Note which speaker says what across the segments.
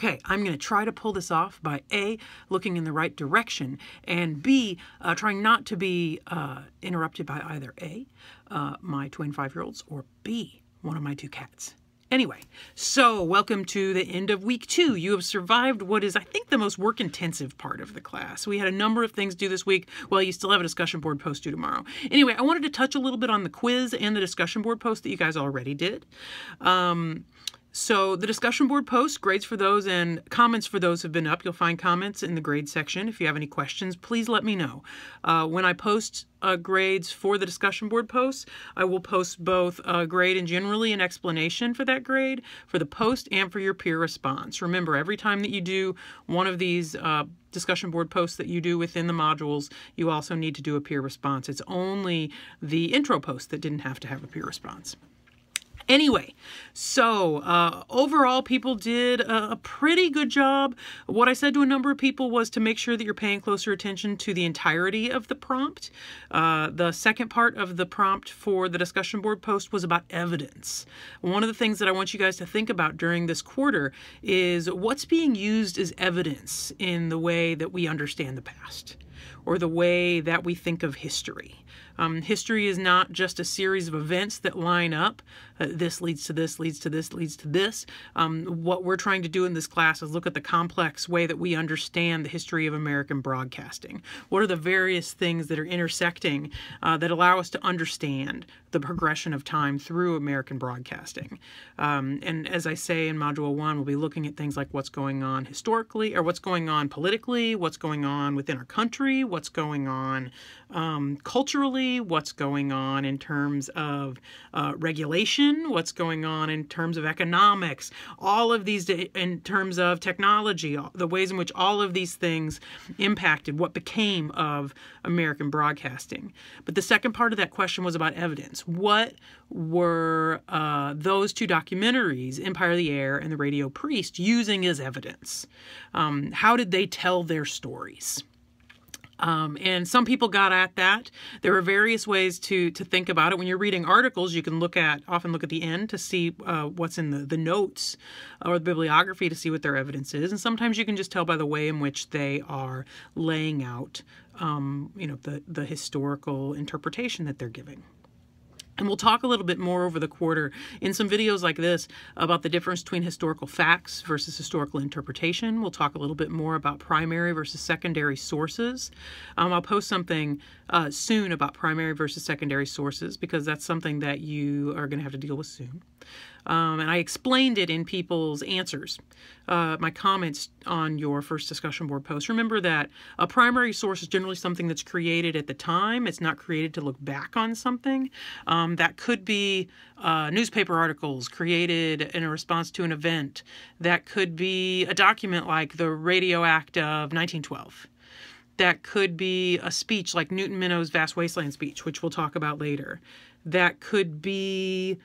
Speaker 1: Okay, I'm going to try to pull this off by A, looking in the right direction, and B, trying not to be interrupted by either A, my twin 5-year-olds, or B, one of my 2 cats. Anyway, so welcome to the end of week 2. You have survived what is, I think, the most work-intensive part of the class. We had a number of things due this week. Well, you still have a discussion board post due tomorrow. Anyway, I wanted to touch a little bit on the quiz and the discussion board post that you guys already did. So the discussion board posts, grades for those and comments for those have been up. You'll find comments in the grade section. If you have any questions, please let me know. When I post grades for the discussion board posts, I will post both a grade and generally an explanation for that grade, for the post and for your peer response. Remember, every time that you do one of these discussion board posts that you do within the modules, you also need to do a peer response. It's only the intro post that didn't have to have a peer response. Anyway, so overall, people did a pretty good job. What I said to a number of people was to make sure that you're paying closer attention to the entirety of the prompt. The second part of the prompt for the discussion board post was about evidence. One of the things that I want you guys to think about during this quarter is what's being used as evidence in the way that we understand the past, or the way that we think of history. History is not just a series of events that line up. This leads to this, leads to this, leads to this. What we're trying to do in this class is look at the complex way that we understand the history of American broadcasting. What are the various things that are intersecting that allow us to understand the progression of time through American broadcasting? And as I say in Module 1, we'll be looking at things like what's going on historically, or what's going on politically, what's going on within our country, what's going on culturally, what's going on in terms of regulation, what's going on in terms of economics, all of these in terms of technology, the ways in which all of these things impacted what became of American broadcasting. But the second part of that question was about evidence. What were those 2 documentaries, Empire of the Air and The Radio Priest, using as evidence? How did they tell their stories? And some people got at that. There are various ways to think about it. When you're reading articles, you can often look at the end to see what's in the notes or the bibliography to see what their evidence is. And sometimes you can just tell by the way in which they are laying out, the historical interpretation that they're giving. And we'll talk a little bit more over the quarter in some videos like this about the difference between historical facts versus historical interpretation. We'll talk a little bit more about primary versus secondary sources. I'll post something soon about primary versus secondary sources because that's something that you are going to have to deal with soon. And I explained it in people's answers, my comments on your first discussion board post. Remember that a primary source is generally something that's created at the time. It's not created to look back on something. That could be newspaper articles created in a response to an event. That could be a document like the Radio Act of 1912. That could be a speech like Newton Minnow's Vast Wasteland speech, which we'll talk about later. That could be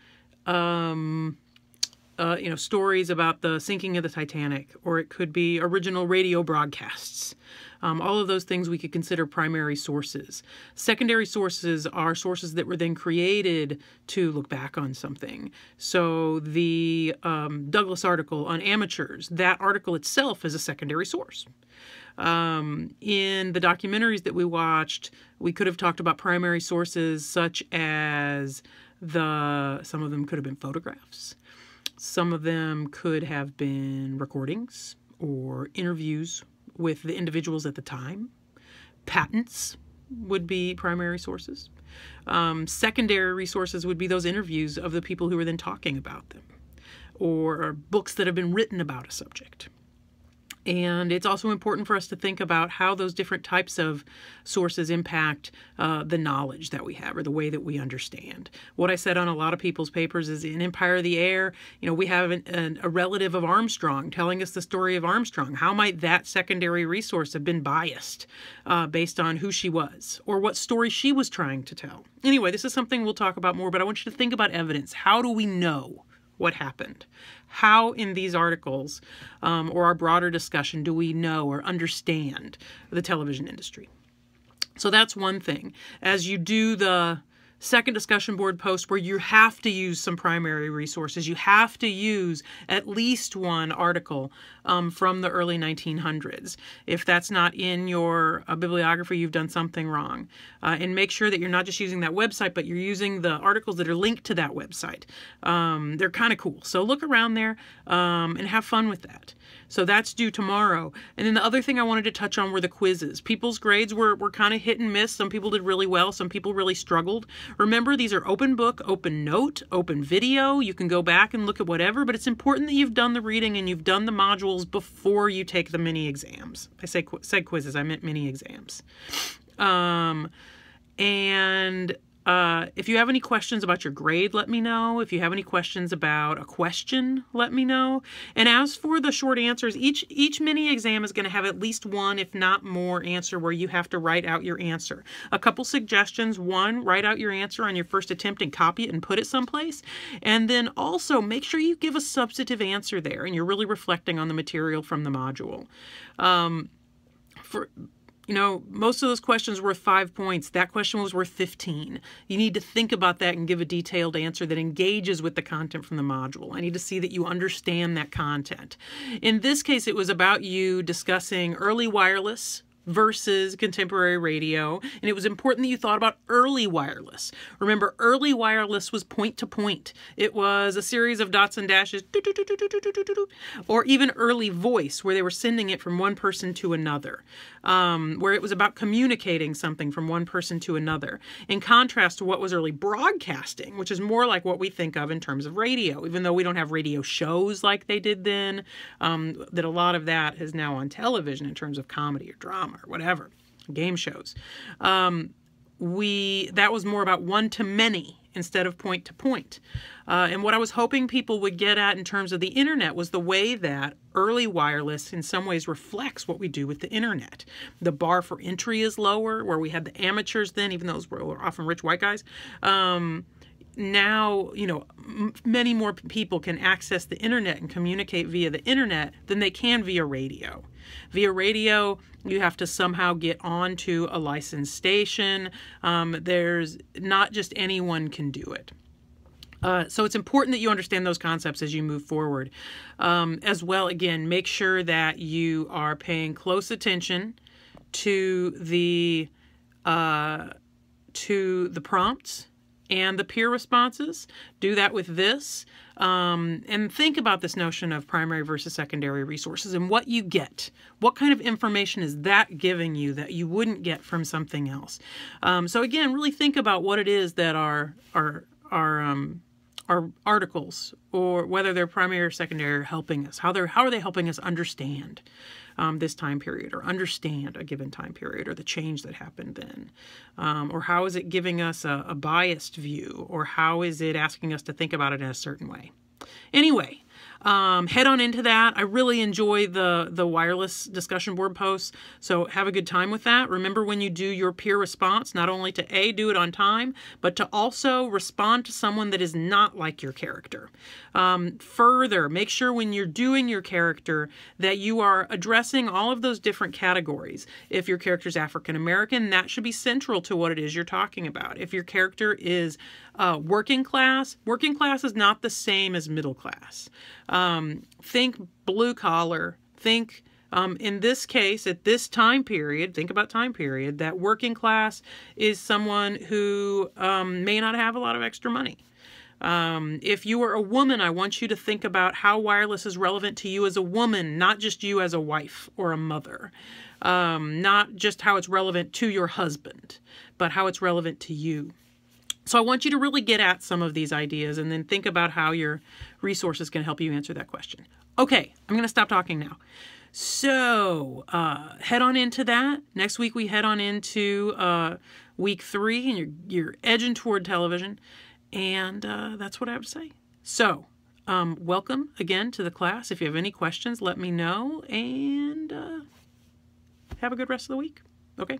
Speaker 1: stories about the sinking of the Titanic, or it could be original radio broadcasts. All of those things we could consider primary sources. Secondary sources are sources that were then created to look back on something. So the Douglas article on amateurs, that article itself is a secondary source. In the documentaries that we watched, we could have talked about primary sources such as some of them could have been photographs. Some of them could have been recordings or interviews with the individuals at the time. Patents would be primary sources. Secondary resources would be those interviews of the people who were then talking about them, or books that have been written about a subject. And it's also important for us to think about how those different types of sources impact the knowledge that we have or the way that we understand. What I said on a lot of people's papers is in Empire of the Air, we have a relative of Armstrong telling us the story of Armstrong. How might that secondary resource have been biased based on who she was or what story she was trying to tell? Anyway, this is something we'll talk about more, but I want you to think about evidence. How do we know what happened? How in these articles or our broader discussion do we know or understand the television industry? So that's one thing. As you do the second discussion board post where you have to use some primary resources. You have to use at least one article from the early 1900s. If that's not in your bibliography, you've done something wrong. And make sure that you're not just using that website, but you're using the articles that are linked to that website. They're kind of cool. So look around there and have fun with that. So that's due tomorrow. And then the other thing I wanted to touch on were the quizzes. People's grades were kind of hit and miss. Some people did really well. Some people really struggled. Remember, these are open book, open note, open video. You can go back and look at whatever, but it's important that you've done the reading and you've done the modules before you take the mini exams. I said quizzes, I meant mini exams. If you have any questions about your grade, let me know. If you have any questions about a question, let me know. And as for the short answers, each mini exam is going to have at least one, if not more, answer where you have to write out your answer. A couple suggestions. One, write out your answer on your first attempt and copy it and put it someplace. And then also make sure you give a substantive answer there and you're really reflecting on the material from the module. Most of those questions were worth 5 points. That question was worth 15. You need to think about that and give a detailed answer that engages with the content from the module. I need to see that you understand that content. In this case, it was about you discussing early wireless versus contemporary radio, and it was important that you thought about early wireless. Remember, early wireless was point to point. It was a series of dots and dashes, or even early voice, where they were sending it from one person to another, where it was about communicating something from one person to another, in contrast to what was early broadcasting, which is more like what we think of in terms of radio, even though we don't have radio shows like they did then, that a lot of that is now on television in terms of comedy or drama or whatever, game shows. That was more about one-to-many instead of point-to-point. And what I was hoping people would get at in terms of the internet was the way that early wireless in some ways reflects what we do with the internet. The bar for entry is lower, where we had the amateurs then, even those were often rich white guys. Now, many more people can access the internet and communicate via the internet than they can via radio. Via radio, you have to somehow get onto a licensed station. There's not just anyone can do it. So it's important that you understand those concepts as you move forward. As well, again, make sure that you are paying close attention to the prompts and the peer responses. Do that with this. And think about this notion of primary versus secondary resources and what you get. What kind of information is that giving you that you wouldn't get from something else? So again, really think about what it is that are articles, or whether they're primary or secondary, are helping us. How are they helping us understand this time period, or understand a given time period, or the change that happened then? Or how is it giving us a biased view, or how is it asking us to think about it in a certain way? Anyway, head on into that. I really enjoy the wireless discussion board posts, so have a good time with that. Remember, when you do your peer response, not only to do it on time, but to also respond to someone that is not like your character. Further, make sure when you're doing your character that you are addressing all of those different categories. If your character is African American, that should be central to what it is you're talking about. If your character is working class is not the same as middle class. Think blue collar, think in this case, at this time period, think about time period, that working class is someone who may not have a lot of extra money. If you are a woman, I want you to think about how wireless is relevant to you as a woman, not just you as a wife or a mother. Not just how it's relevant to your husband, but how it's relevant to you. So I want you to really get at some of these ideas and then think about how your resources can help you answer that question. Okay, I'm going to stop talking now. So head on into that. Next week we head on into week 3, and you're edging toward television. And that's what I have to say. So welcome again to the class. If you have any questions, let me know, and have a good rest of the week. Okay.